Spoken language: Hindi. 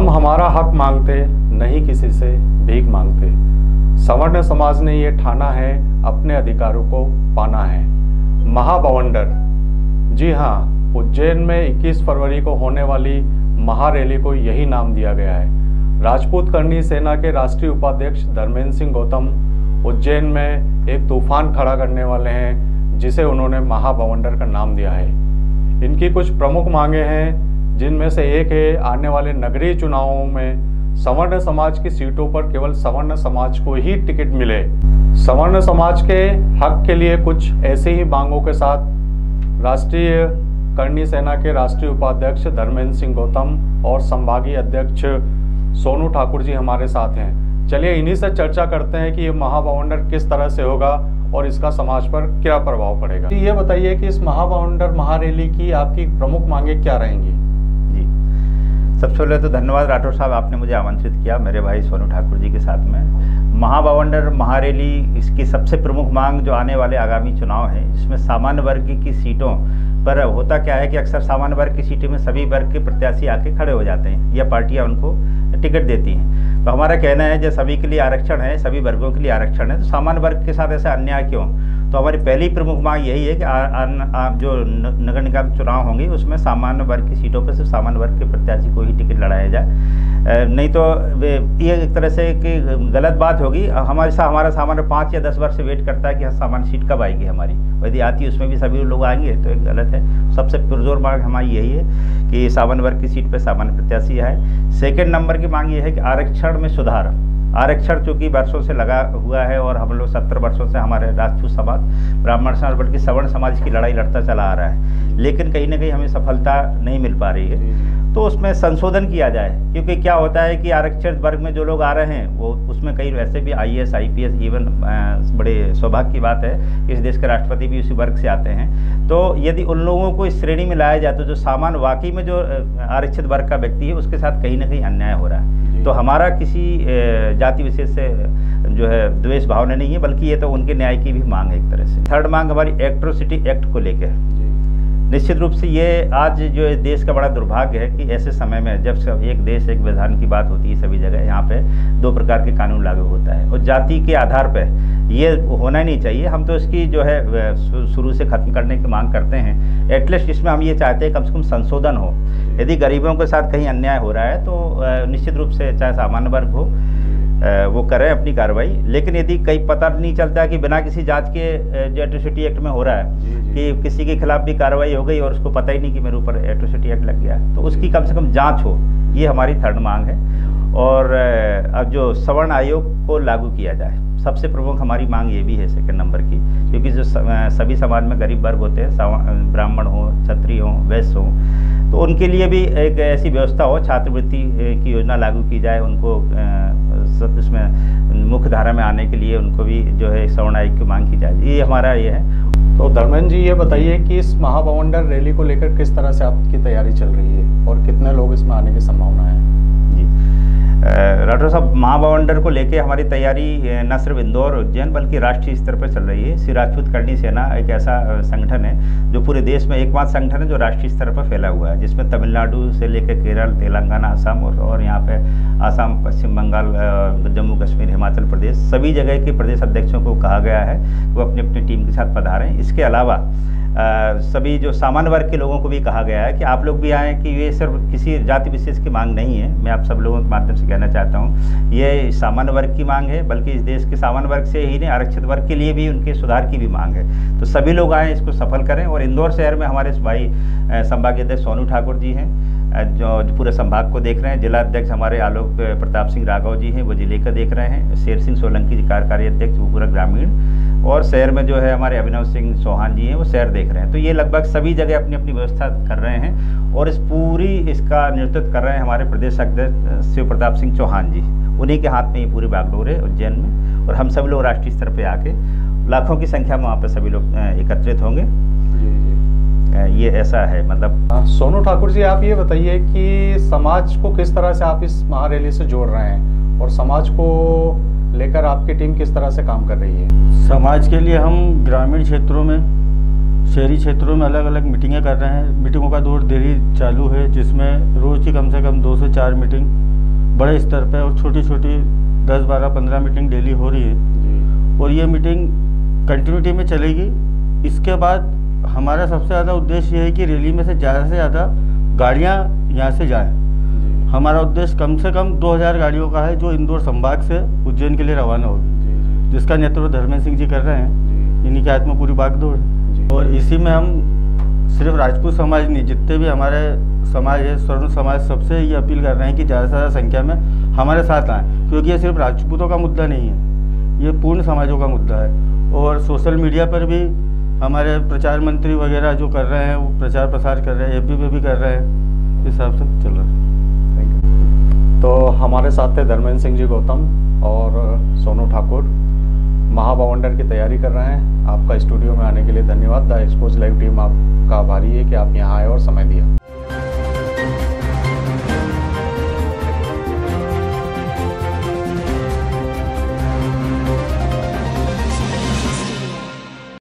हम हमारा हक मांगते, नहीं किसी से भीख मांगते। सवर्ण समाज ने ये ठाना है, अपने अधिकारों को पाना है। महाबवंडर, जी हाँ, उज्जैन में 21 फरवरी को होने वाली महारैली को यही नाम दिया गया है। राजपूत करनी सेना के राष्ट्रीय उपाध्यक्ष धर्मेंद्र सिंह गौतम उज्जैन में एक तूफान खड़ा करने वाले हैं, जिसे उन्होंने महाबवंडर का नाम दिया है। इनकी कुछ प्रमुख मांगे हैं, जिनमें से एक है आने वाले नगरीय चुनावों में सवर्ण समाज की सीटों पर केवल सवर्ण समाज को ही टिकट मिले। सवर्ण समाज के हक के लिए कुछ ऐसी ही मांगों के साथ राष्ट्रीय करनी सेना के राष्ट्रीय उपाध्यक्ष धर्मेंद्र सिंह गौतम और संभागीय अध्यक्ष सोनू ठाकुर जी हमारे साथ हैं। चलिए इन्हीं से चर्चा करते हैं कि ये महाबवंडर किस तरह से होगा और इसका समाज पर क्या प्रभाव पड़ेगा। ये बताइए कि इस महाबवंडर महारैली की आपकी प्रमुख मांगे क्या रहेंगी? जी, सबसे पहले तो धन्यवाद राठौर साहब, आपने मुझे आमंत्रित किया मेरे भाई सोनू ठाकुर जी के साथ में। महाबवंडर महारैली, इसकी सबसे प्रमुख मांग जो आने वाले आगामी चुनाव है, इसमें सामान्य वर्ग की सीटों पर होता क्या है कि अक्सर सामान्य वर्ग की सीटों में सभी वर्ग के प्रत्याशी आके खड़े हो जाते हैं या पार्टियां उनको टिकट देती हैं। तो हमारा कहना है, जब सभी के लिए आरक्षण है, सभी वर्गों के लिए आरक्षण है, तो सामान्य वर्ग के साथ ऐसा अन्याय क्यों? तो हमारी पहली प्रमुख मांग यही है कि जो नगर निगम चुनाव होंगे उसमें सामान्य वर्ग की सीटों पर सिर्फ सामान्य वर्ग के प्रत्याशी को ही टिकट लड़ाया जाए। नहीं तो ये एक तरह से कि गलत बात होगी। हमारा सामान्य 5 या 10 वर्ष से वेट करता है कि सामान्य सीट कब आएगी हमारी, यदि आती है उसमें भी सभी लोग आएंगे तो एक गलत है। सबसे पुरजोर मांग हमारी यही है कि सामान्य वर्ग की सीट पर सामान्य प्रत्याशी आए। सेकेंड नंबर की मांग ये है कि आरक्षण में सुधार। आरक्षण चूँकि वर्षों से लगा हुआ है और हम लोग 70 वर्षों से हमारे राजपूत समाज, ब्राह्मण समाज, बल्कि सवर्ण समाज की लड़ाई लड़ता चला आ रहा है, लेकिन कहीं ना कहीं हमें सफलता नहीं मिल पा रही है। तो उसमें संशोधन किया जाए, क्योंकि क्या होता है कि आरक्षित वर्ग में जो लोग आ रहे हैं वो उसमें कई वैसे भी IAS IPS, इवन बड़े सौभाग्य की बात है इस देश के राष्ट्रपति भी उसी वर्ग से आते हैं। तो यदि उन लोगों को इस श्रेणी में लाया जाए तो जो सामान्य वाकई में जो आरक्षित वर्ग का व्यक्ति है उसके साथ कहीं ना कहीं अन्याय हो रहा है। तो हमारा किसी जाति विशेष से जो है द्वेष भावना नहीं है, बल्कि ये तो उनके न्याय की भी मांग है एक तरह से। थर्ड मांग हमारी एट्रोसिटी एक्ट को लेकर। निश्चित रूप से ये आज जो देश का बड़ा दुर्भाग्य है कि ऐसे समय में जब एक देश एक विधान की बात होती है सभी जगह, यहाँ पे 2 प्रकार के कानून लागू होता है और जाति के आधार पर ये होना ही नहीं चाहिए। हम तो इसकी जो है शुरू से खत्म करने की मांग करते हैं। एटलीस्ट इसमें हम ये चाहते हैं कम से कम संशोधन हो। यदि गरीबों के साथ कहीं अन्याय हो रहा है तो निश्चित रूप से चाहे सामान्य वर्ग हो वो करें अपनी कार्रवाई, लेकिन यदि कहीं पता नहीं चलता कि बिना किसी जांच के जो एट्रोसिटी एक्ट में हो रहा है कि किसी के खिलाफ भी कार्रवाई हो गई और उसको पता ही नहीं कि मेरे ऊपर एट्रोसिटी एक्ट लग गया, तो उसकी कम से कम जांच हो, ये हमारी थर्ड मांग है। और अब जो सवर्ण आयोग को लागू किया जाए, सबसे प्रमुख हमारी मांग ये भी है सेकंड नंबर की, क्योंकि जो सभी समाज में गरीब वर्ग होते हैं, ब्राह्मण हो, क्षत्रिय हो, वैश्य हो, तो उनके लिए भी एक ऐसी व्यवस्था हो, छात्रवृत्ति की योजना लागू की जाए, उनको इसमें मुख्य धारा में आने के लिए उनको भी जो है सवर्ण आयोग की मांग की जाए। ये हमारा ये है। तो धर्मेंद्र जी ये बताइए कि इस महाबवंडर रैली को लेकर किस तरह से आपकी तैयारी चल रही है और कितने लोग इसमें आने की संभावना है? राठौर साहब, महाबवंडर को लेके हमारी तैयारी न सिर्फ इंदौर उज्जैन बल्कि राष्ट्रीय स्तर पर चल रही है। श्री राजपूत करनी सेना एक ऐसा संगठन है जो पूरे देश में एकमात्र संगठन है जो राष्ट्रीय स्तर पर फैला हुआ है, जिसमें तमिलनाडु से लेकर केरल, तेलंगाना, असम और यहाँ पे आसाम, पश्चिम बंगाल, जम्मू कश्मीर, हिमाचल प्रदेश, सभी जगह के प्रदेश अध्यक्षों को कहा गया है वो अपनी अपनी टीम के साथ पधारें। इसके अलावा सभी जो सामान्य वर्ग के लोगों को भी कहा गया है कि आप लोग भी आएँ, कि ये सिर्फ किसी जाति विशेष की मांग नहीं है। मैं आप सब लोगों के माध्यम से कहना चाहता हूँ ये सामान्य वर्ग की मांग है, बल्कि इस देश के सामान्य वर्ग से ही नहीं, आरक्षित वर्ग के लिए भी उनके सुधार की भी मांग है। तो सभी लोग आएँ, इसको सफल करें। और इंदौर शहर में हमारे भाई संभागीय अध्यक्ष सोनू ठाकुर जी हैं जो पूरे संभाग को देख रहे हैं। जिला अध्यक्ष हमारे आलोक प्रताप सिंह राघव जी हैं, वो जिले का देख रहे हैं। शेर सिंह सोलंकी जी कार्यकारी अध्यक्ष वो पूरा ग्रामीण, और शहर में जो है हमारे अभिनव सिंह चौहान जी हैं वो शहर देख रहे हैं। तो ये लगभग सभी जगह अपनी अपनी व्यवस्था कर रहे हैं और इसका नेतृत्व कर रहे हैं हमारे प्रदेश अध्यक्ष शिव प्रताप सिंह चौहान जी। उन्हीं के हाथ में ये पूरी बागडोर है उज्जैन में, और हम सब लोग राष्ट्रीय स्तर पर आके लाखों की संख्या में वहाँ पर सभी लोग एकत्रित होंगे। ये ऐसा है मतलब। सोनू ठाकुर जी, आप ये बताइए कि समाज को किस तरह से आप इस महारैली से जोड़ रहे हैं और समाज को लेकर आपकी टीम किस तरह से काम कर रही है? समाज के लिए हम ग्रामीण क्षेत्रों में, शहरी क्षेत्रों में अलग अलग मीटिंगें कर रहे हैं। मीटिंगों का दौर देरी चालू है, जिसमें रोज़ की कम से कम 2 से 4 मीटिंग बड़े स्तर पे, और छोटी छोटी 10, 12, 15 मीटिंग डेली हो रही है जी। और ये मीटिंग कंटिन्यूटी में चलेगी। इसके बाद हमारा सबसे ज़्यादा उद्देश्य ये है कि रैली में से ज़्यादा गाड़ियाँ यहाँ से जाएँ। जी। हमारा उद्देश्य कम से कम 2000 गाड़ियों का है जो इंदौर संभाग से उज्जैन के लिए रवाना होगी, जी। जिसका नेतृत्व धर्मेंद्र सिंह जी कर रहे हैं। जी। इन्हीं के हाथ में पूरी बागडोर है। जी। और इसी में हम सिर्फ राजपूत समाज नहीं, जितने भी हमारे समाज है, स्वर्ण समाज, सबसे ये अपील कर रहे हैं कि ज़्यादा से ज़्यादा संख्या में हमारे साथ आएँ, क्योंकि ये सिर्फ राजपूतों का मुद्दा नहीं है, ये पूर्ण समाजों का मुद्दा है। और सोशल मीडिया पर भी हमारे प्रचार मंत्री वगैरह जो कर रहे हैं वो प्रचार प्रसार कर रहे हैं, एफबी पे भी कर रहे हैं, इस हिसाब से चल रहा है। Thank you. तो हमारे साथ थे धर्मेंद्र सिंह जी गौतम और सोनू ठाकुर, महाबावंडर की तैयारी कर रहे हैं। आपका स्टूडियो में आने के लिए धन्यवाद। द एक्सपोज लाइव टीम आपका आभारी है कि आप यहाँ आए और समय दिया।